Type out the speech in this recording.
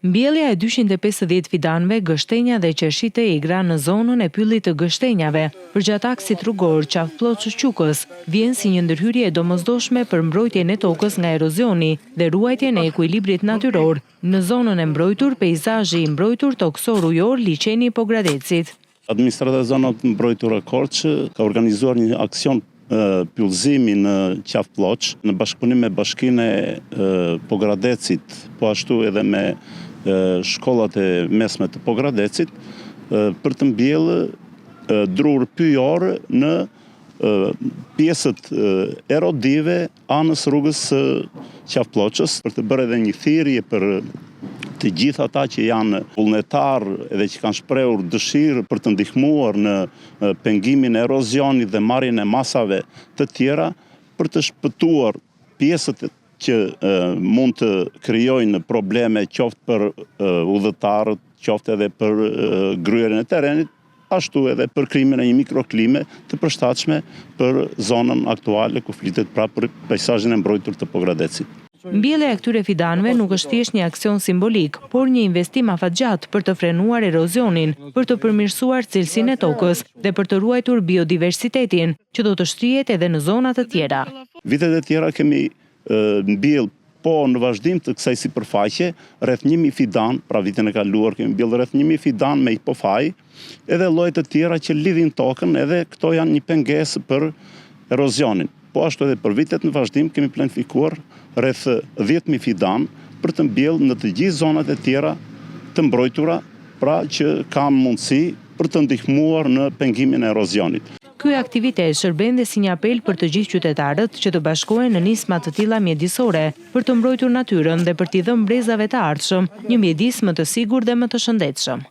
Mbjellja e 250 fidanëve gështenja dhe qershit e egra në zonën e pyllit të gështenjave përgjatë aksit rrugor Qafploç-Qukës vjen si një ndërhyrje e domosdoshme për mbrojtjen e tokës nga erozioni dhe ruajtjen e ekuilibrit natyror në zonën e mbrojtur peizazhi i mbrojtur toksor ujor liçeni i Pogradecit. Administrata e zonës mbrojtur e Korçë ka organizuar një aksion pyllëzimi në Qafploç në bashkëpunim me Bashkinë e Pogradecit, po ashtu edhe me shkollat e mesme të Pogradecit për të mbjellë drur pyjor në pjesët erodive anës rrugës Qafploçës për të bërë edhe një thirrje për të gjithë ata që janë vullnetar edhe që kanë shprehur dëshirë për të ndihmuar në pengimin e erozionit dhe marrjen e masave të tjera për të shpëtuar pjesët që mund të krijojnë probleme qoftë për udhëtarët, qoftë edhe për gryerjen e terrenit, ashtu edhe për krijimin e një mikroklime të përshtatshme për zonën aktuale ku flitet pra për peizazhin e mbrojtur të Pogradecit. Mbjellja e këtyre fidanëve nuk është thjesht një aksion simbolik, por një investim afatgjat për të frenuar erozionin, për të përmirësuar cilësinë e tokës dhe për të ruajtur biodiversitetin, që do të shtrihet edhe në zona të tjera. Vitet e tjera kemi mbjell po në vazhdim të kësaj sipërfaqe rreth 1000 fidan, pra vitin e kaluar kemi mbjell rreth 1000 fidan me hipofaj, edhe lloje të tjera që lidhin tokën, edhe këto janë një pengesë për erozionin. Po ashtu edhe për vitet në vazhdim kemi planifikuar rreth 10.000 fidan për të mbjellë në të gjithë zonat e tjera të mbrojtura, pra që kanë mundësi për të ndihmuar në pengimin e erozionit. Ky aktivitet shërben dhe si një apel për të gjithë qytetarët që të bashkohen në nisma të tilla mjedisore për të mbrojtur natyrën dhe për t'i dhënë brezave të ardhshëm një mjedis më të sigurt dhe më të shëndetshëm.